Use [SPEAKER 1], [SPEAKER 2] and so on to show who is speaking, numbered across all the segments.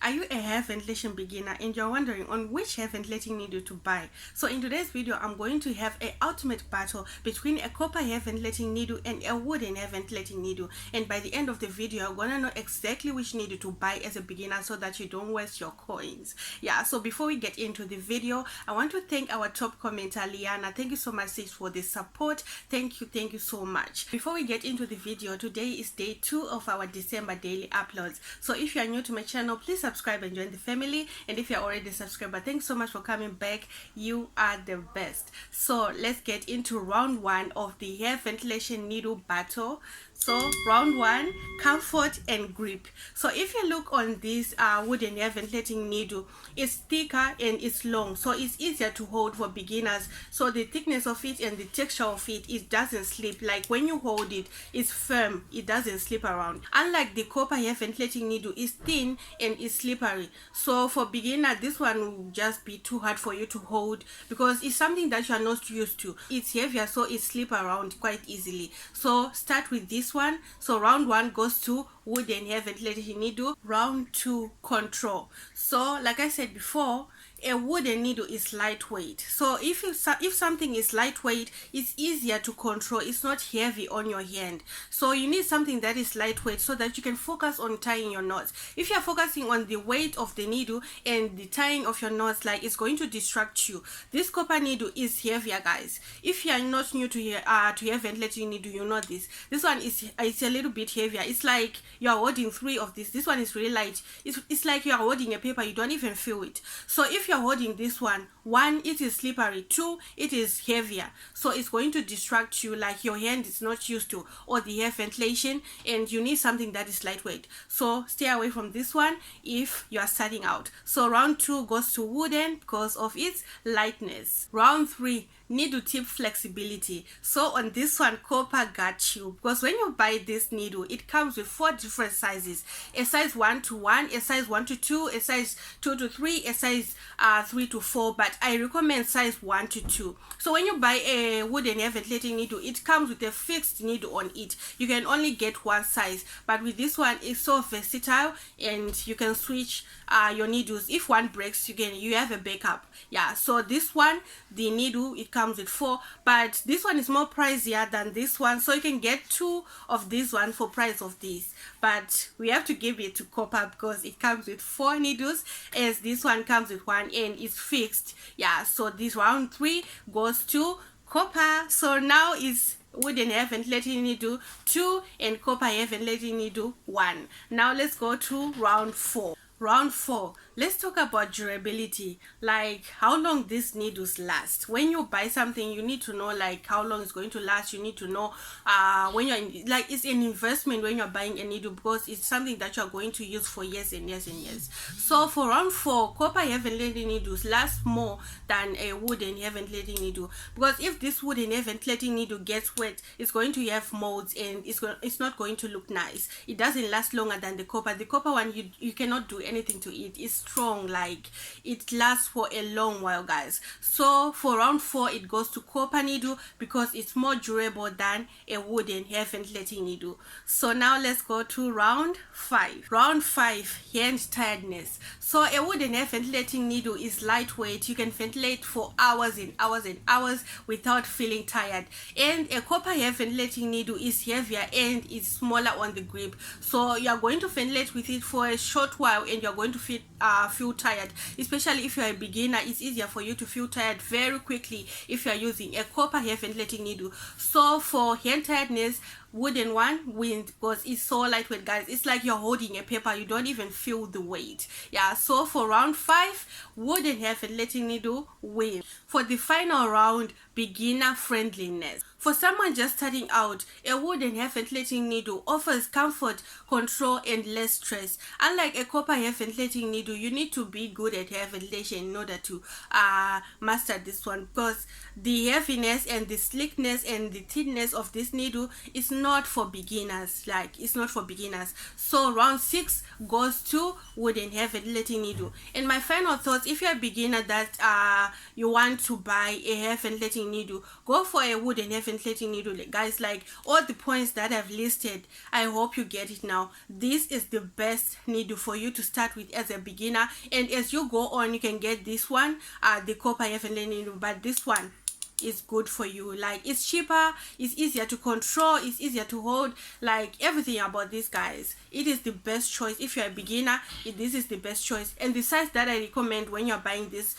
[SPEAKER 1] Are you a hair ventilation beginner and you're wondering on which hair ventilating needle to buy? So in today's video, I'm going to have a ultimate battle between a copper hair ventilating needle and a wooden hair ventilating needle. And by the end of the video, you're gonna know exactly which needle to buy as a beginner so that you don't waste your coins. Yeah, so before we get into the video, I want to thank our top commenter, Liana. Thank you so much, sis, for the support. Thank you so much. Before we get into the video, today is day 2 of our December daily uploads. So if you are new to my channel, please subscribe and join the family. And if you're already a subscriber, thanks so much for coming back. You are the best. So let's get into round 1 of the hair ventilation needle battle. So round 1, comfort and grip. So if you look on this wooden hair ventilating needle, it's thicker and it's long, so it's easier to hold for beginners. So the thickness of it and the texture of it doesn't slip. Like when you hold it, it's firm, it doesn't slip around. Unlike the copper hair ventilating needle, it's thin and it's slippery. So for beginner, this one will just be too hard for you to hold because it's something that you are not used to. It's heavier, so it slip around quite easily. So start with this one. So round 1 goes to wooden hair ventilating needle. Round 2, control. So like I said before, a wooden needle is lightweight. So if something is lightweight, it's easier to control. It's not heavy on your hand. So you need something that is lightweight so that you can focus on tying your knots. If you're focusing on the weight of the needle and the tying of your knots, like, it's going to distract you. This copper needle is heavier, guys. If you are not new to hair ventilating needle, you know this. This one is a little bit heavier. It's like you are holding 3 of this. This one is really light. It's like you are holding a paper. You don't even feel it. So if you're holding this one, it is slippery, 2, it is heavier, so it's going to distract you, like your hand is not used to or the hair ventilation, and you need something that is lightweight. So stay away from this one if you are starting out. So round 2 goes to wooden because of its lightness. Round 3, needle tip flexibility. So on this one, copper got you, because when you buy this needle, it comes with 4 different sizes: a size 1 to 1, a size 1 to 2, a size 2 to 3, a size 3 to 4, but I recommend size 1 to 2. So when you buy a wooden hair ventilating needle, it comes with a fixed needle on it. You can only get one size, but with this one, it's so versatile and you can switch your needles. If one breaks, you have a backup. Yeah, so this one, the needle, it comes with 4, but this one is more pricier than this one, so you can get 2 of this one for price of this, but we have to give it to copper because it comes with 4 needles, as this one comes with 1 and it's fixed. Yeah, so this round 3 goes to copper. So now it's wooden hair ventilating needle 2 and copper hair ventilating needle 1. Now let's go to round 4. Round 4, let's talk about durability, like how long these needles last. When you buy something, you need to know like how long it's going to last. You need to know when you're like, it's an investment when you're buying a needle because it's something that you're going to use for years and years and years. So for round 4, copper hair ventilating needles last more than a wooden hair ventilating needle, because if this wooden hair ventilating needle gets wet, it's going to have molds and it's not going to look nice. It doesn't last longer than the copper. The copper one, you cannot do anything to it. It's strong, like it lasts for a long while, guys. So for round 4, it goes to copper needle because it's more durable than a wooden hair ventilating needle. So now let's go to round 5. Round 5, hand tiredness. So a wooden hair ventilating needle is lightweight. You can ventilate for hours and hours and hours without feeling tired, and a copper hair ventilating needle is heavier and is smaller on the grip, so you are going to ventilate with it for a short while and you're going to feel tired. Especially if you're a beginner, it's easier for you to feel tired very quickly if you're using a copper hair ventilating needle. So for hand tiredness, wooden one wins because it's so lightweight, guys. It's like you're holding a paper. You don't even feel the weight. Yeah, so for round 5, wooden hair ventilating needle wins. For the final round, beginner friendliness. For someone just starting out, a wooden hair ventilating needle offers comfort, control, and less stress. Unlike a copper hair ventilating needle, you need to be good at hair ventilation in order to master this one, because the heaviness and the slickness and the thinness of this needle is not for beginners. Like, it's not for beginners. So round 6 goes to wooden hair ventilating needle. And my final thoughts, if you're a beginner that you want to buy a hair ventilating needle, go for a wooden hair ventilating ventilating needle, guys, like all the points that I've listed, I hope you get it now. This is the best needle for you to start with as a beginner, and as you go on you can get this one, the copper hair ventilating needle, but this one is good for you. Like, it's cheaper, it's easier to control, it's easier to hold, like everything about this, guys. It is the best choice if you're a beginner. This is the best choice, and the size that I recommend when you're buying this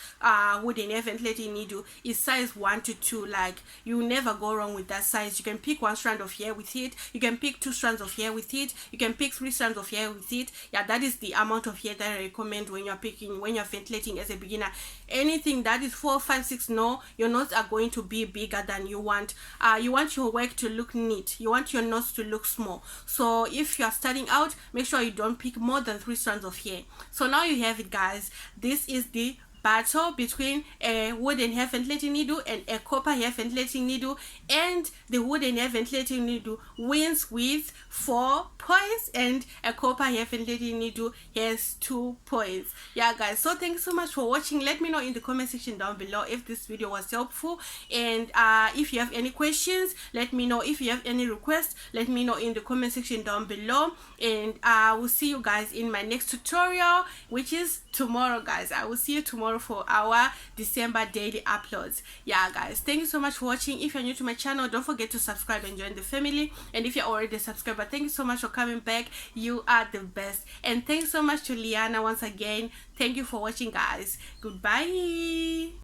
[SPEAKER 1] wooden hair ventilating needle is size 1 to 2. Like, you never go wrong with that size. You can pick 1 strand of hair with it, you can pick 2 strands of hair with it, you can pick 3 strands of hair with it. Yeah, that is the amount of hair that I recommend when you're ventilating as a beginner. Anything that is 4, 5, 6, no, your knots are going to be bigger than you want. You want your work to look neat, you want your knots to look small. So if you are starting out, make sure you don't pick more than 3 strands of hair. So now you have it, guys. This is the battle between a wooden hair ventilating needle and a copper hair ventilating needle, and the wooden hair ventilating needle wins with 4 points, and a copper hair ventilating needle has 2 points. Yeah, guys, so thanks so much for watching. Let me know in the comment section down below if this video was helpful, and if you have any questions, let me know. If you have any requests, let me know in the comment section down below, and I will see you guys in my next tutorial, which is tomorrow, guys. I will see you tomorrow for our December daily uploads. Yeah, guys, thank you so much for watching. If you're new to my channel, don't forget to subscribe and join the family, and if you're already a subscriber, thank you so much for coming back. You are the best. And thanks so much to Liana once again. Thank you for watching, guys. Goodbye.